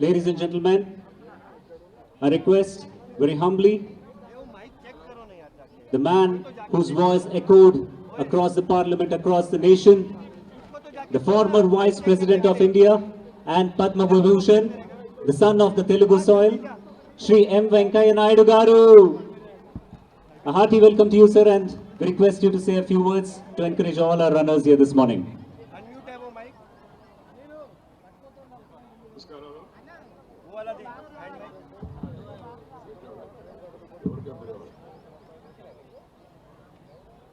Ladies and gentlemen, I request very humbly the man whose voice echoed across the parliament, across the nation, the former Vice President of India and Padma Vibhushan, the son of the Telugu soil, Shri M. Venkaiah Naidu Garu. A hearty welcome to you, sir, and we request you to say a few words to encourage all our runners here this morning.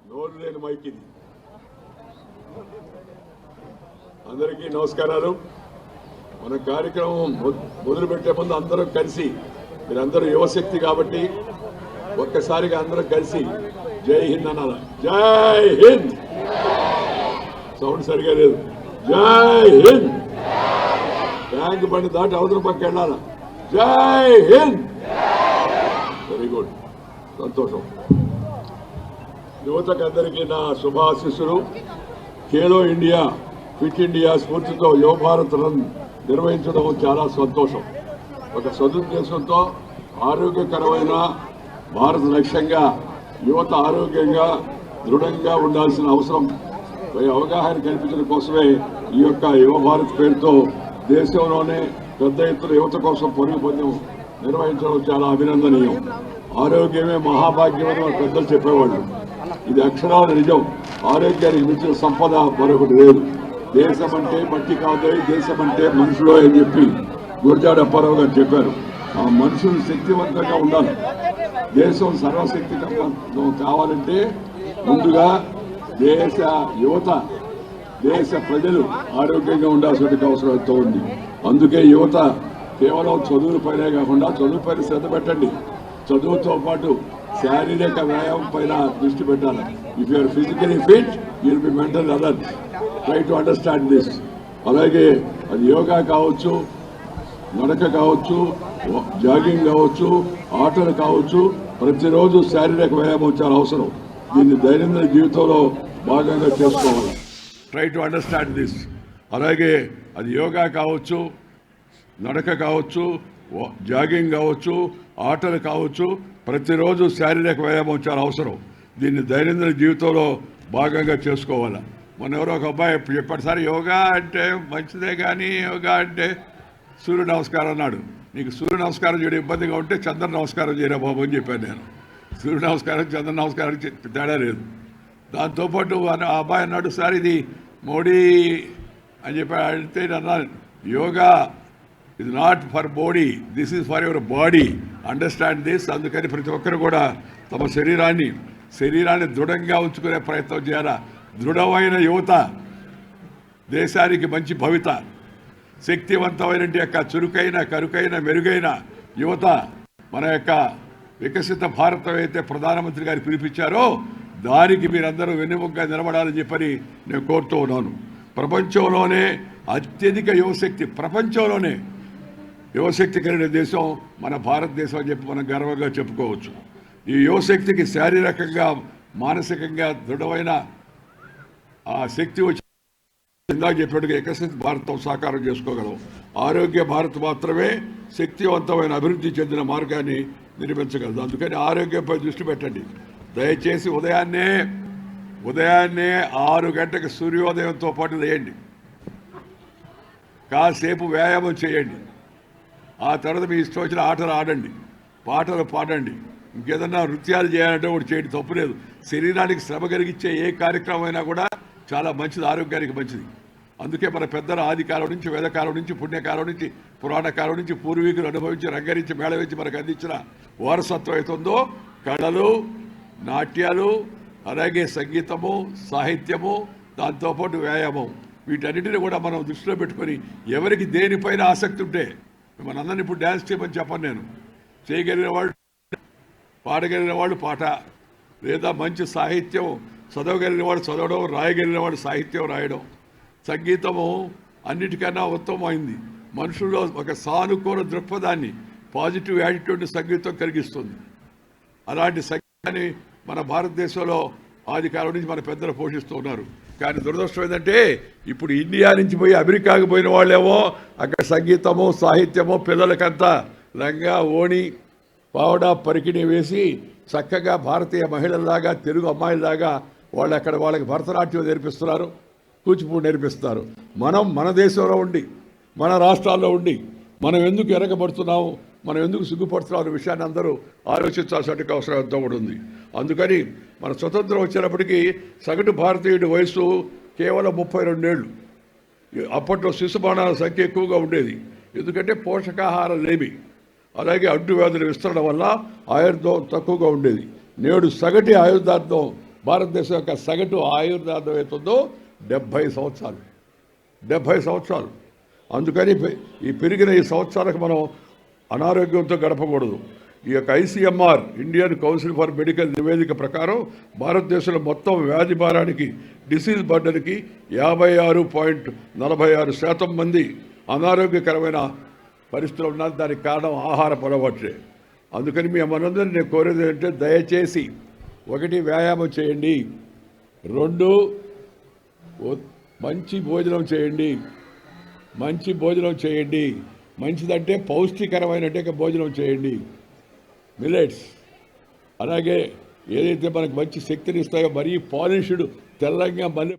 నోరు లేని mic ఇది. అందరికీ నమస్కారాలు. మన కార్యక్రమం మొదలుపెట్టే ముందు అందరం కలిసి, మీరందరూ యువశక్తి కాబట్టి ఒక్కసారిగా అందరం కలిసి జై హింద్ అనాలి. జై హింద్. సౌండ్ సరిగా లేదు. జై హింద్. ట్యాంక్ బండి దాటి అవతల పక్క వెళ్ళాలి. జై హింద్. వెరీ గుడ్, సంతోషం. యువతకు అందరికీ నా శుభాశీస్సులు. ఖేలో ఇండియా, ఫిట్ ఇండియా స్ఫూర్తితో యువ భారత్ రన్ నిర్వహించడం చాలా సంతోషం. ఒక సదుద్దేశంతో ఆరోగ్యకరమైన భారత లక్ష్యంగా యువత ఆరోగ్యంగా దృఢంగా ఉండాల్సిన అవసరం అవగాహన కల్పించడం కోసమే ఈ యొక్క యువ భారత్ పేరుతో దేశంలోనే పెద్ద ఎత్తున యువత కోసం పరుగు పందెం నిర్వహించడం చాలా అభినందనీయం. ఆరోగ్యమే మహాభాగ్యం అని మన పెద్దలు చెప్పేవాళ్ళు. ఇది అక్షరాల నిజం. ఆరోగ్యానికి మించిన సంపద మరొకటి లేదు. దేశం అంటే మట్టి కాదు, దేశం అంటే మనుషులు అని చెప్పి గురజాడ అప్పారావు గారు చెప్పారు. ఆ మనుషులు శక్తివంతంగా ఉండాలి. దేశం సర్వశక్తి కావాలంటే ముందుగా దేశ యువత, దేశ ప్రజలు ఆరోగ్యంగా ఉండాల్సిన అవసరం ఎంతో ఉంది. అందుకే యువత కేవలం చదువులపైనే కాకుండా చదువుపైన శ్రద్ధ పెట్టండి. చదువుతో పాటు శారీరక వ్యాయామం పైన దృష్టి పెట్టాలి. If you're physically fit you'll be mental alert. Try to understand this. అలాగే అది యోగా కావచ్చు, నడక కావచ్చు, జాగింగ్ కావచ్చు, ఆటలు కావచ్చు, ప్రతిరోజు శారీరక వ్యాయామం చాలా అవసరం. దీన్ని దైనందిన జీవితంలో భాగంగా చేసుకోవాలి. Try to understand this. అలాగే అది యోగా కావచ్చు, నడక కావచ్చు, జాగింగ్ కావచ్చు, ఆటలు కావచ్చు, ప్రతిరోజు శారీరక వ్యాయామం చాలా అవసరం. దీన్ని దైనందిన జీవితంలో భాగంగా చేసుకోవాలి. మన ఎవరో ఒక అబ్బాయి చెప్పాడు, సార్ యోగా అంటే మంచిదే కానీ యోగా అంటే సూర్య నమస్కారం అన్నాడు. నీకు సూర్య నమస్కారం చేయడం ఇబ్బందిగా ఉంటే చంద్ర నమస్కారం చేయరా బాబు అని చెప్పాను నేను. సూర్య నమస్కారం చంద్ర నమస్కారం తేడా లేదు. దాంతోపాటు ఆ అబ్బాయి అన్నాడు, సార్ ఇది మోడీ అని చెప్పి అంటే అన్నాను, యోగా ఇది not for body, this is for your body, understand this. అందుకని ప్రతి ఒక్కరు కూడా తమ శరీరాన్ని దృఢంగా ఉంచుకునే ప్రయత్నం చేయాలా. దృఢమైన యువత దేశానికి మంచి భవిత. శక్తివంతమైన యొక్క చురుకైన, కరుకైన, మెరుగైన యువత మన యొక్క వికసిత భారతం అయితే ప్రధానమంత్రి గారు పిలిపించారో దానికి మీరందరూ వెన్నెముకగా నిలబడాలని చెప్పని నేను కోరుతూ ఉన్నాను. ప్రపంచంలోనే అత్యధిక యువశక్తి, ప్రపంచంలోనే యువశక్తి కలిగిన దేశం మన భారతదేశం అని చెప్పి మనం గర్వంగా చెప్పుకోవచ్చు. ఈ యువశక్తికి శారీరకంగా, మానసికంగా దృఢమైన ఆ శక్తి వచ్చి ఇందాక చెప్పినట్టుగా వికసిత భారతం సాకారం చేసుకోగలం. ఆరోగ్య భారత్ మాత్రమే శక్తివంతమైన అభివృద్ధి చెందిన మార్గాన్ని నిర్మించగలదు. అందుకని ఆరోగ్యంపై దృష్టి పెట్టండి. దయచేసి ఉదయాన్నే 6 గంటలకు సూర్యోదయంతో పాటు లేయండి. కాసేపు వ్యాయామం చేయండి. ఆ తర్వాత మీ ఇష్టం వచ్చిన ఆటలు ఆడండి, పాటలు పాడండి, ఇంకేదన్నా నృత్యాలు చేయాలంటే ఒకటి చేయండి, తప్పులేదు. శరీరానికి శ్రమ కలిగించే ఏ కార్యక్రమం అయినా కూడా చాలా మంచిది, ఆరోగ్యానికి మంచిది. అందుకే మన పెద్దల ఆది కాలం నుంచి, వేదకాలం నుంచి, పుణ్యకాలం నుంచి, పురాణ కాలం నుంచి పూర్వీకులు అనుభవించి, రంగరించి, మేళవించి మనకు అందించిన వారసత్వం అవుతుందో కళలు, నాట్యాలు, అలాగే సంగీతము, సాహిత్యము, దాంతోపాటు వ్యాయామం, వీటన్నిటిని కూడా మనం దృష్టిలో పెట్టుకొని ఎవరికి దేనిపైన ఆసక్తి ఉంటే మనందరినీ ఇప్పుడు డ్యాన్స్ చేయమని చెప్పను నేను. చేయగలిగిన వాళ్ళు పాడగలిగిన వాళ్ళు పాట, లేదా మంచి సాహిత్యం చదవగలిగిన వాడు చదవడం, రాయగలిగిన వాడు సాహిత్యం రాయడం. సంగీతము అన్నిటికన్నా ఉత్తమమైంది. మనుషుల్లో ఒక సానుకూల దృక్పథాన్ని, పాజిటివ్ యాటిట్యూడ్ని సంగీతం కలిగిస్తుంది. అలాంటి సంగీతాన్ని మన భారతదేశంలో ఆది కాలం నుంచి మన పెద్దలు పోషిస్తూ ఉన్నారు. కానీ దురదృష్టం ఏంటంటే ఇప్పుడు ఇండియా నుంచి పోయి అమెరికాకి పోయిన వాళ్ళేమో అక్కడ సంగీతము సాహిత్యము పిల్లలకంతా లంగా ఓణి పావడా పరికిణి వేసి చక్కగా భారతీయ మహిళల్లాగా తెలుగు అమ్మాయిలాగా వాళ్ళు అక్కడ వాళ్ళకి భరతనాట్యం నేర్పిస్తున్నారు, కూచిపూడి నేర్పిస్తున్నారు. మనం మన దేశంలో ఉండి మన రాష్ట్రాల్లో ఉండి మనం ఎందుకు ఎరగబడుతున్నాము, మనం ఎందుకు సిగ్గుపడుతున్నాం అనే విషయాన్ని అందరూ ఆలోచించాల్సిన అవసరం ఎంతో కూడా ఉంది. అందుకని మన స్వతంత్రం వచ్చినప్పటికీ సగటు భారతీయుడి వయసు కేవలం 32 ఏళ్ళు. అప్పట్లో శిశుబాణాల సంఖ్య ఎక్కువగా ఉండేది, ఎందుకంటే పోషకాహారం లేమి, అలాగే అంటువ్యాధుల విస్తరణ వల్ల ఆయుర్దాయం తక్కువగా ఉండేది. నేడు సగటు ఆయుర్దాయం భారతదేశం యొక్క సగటు ఆయుర్దాయం అవుతుందో 70 సంవత్సరాలు. 70 సంవత్సరాలు. అందుకని ఈ పెరిగిన ఈ సంవత్సరాలకు మనం అనారోగ్యంతో గడపకూడదు. ఈ యొక్క ICMR Indian council for medical నివేదిక ప్రకారం భారతదేశంలో మొత్తం వ్యాధి భారానికి డిసీజ్ బర్డన్కి 56.46% మంది అనారోగ్యకరమైన పరిస్థితులు ఉన్నారు. దానికి కారణం ఆహారపు అలవాట్లే. అందుకని మీ మనందరినీ నేను కోరేది ఏంటంటే దయచేసి 1 వ్యాయామం చేయండి, 2 మంచి భోజనం చేయండి. మంచి భోజనం చేయండి, మంచిదంటే పౌష్టికరమైన భోజనం చేయండి. మిల్లెట్స్ అలాగే ఏదైతే మనకు మంచి శక్తిని ఇస్తాయో, మరీ పాలిష్డ్ తెల్లంగా మళ్ళీ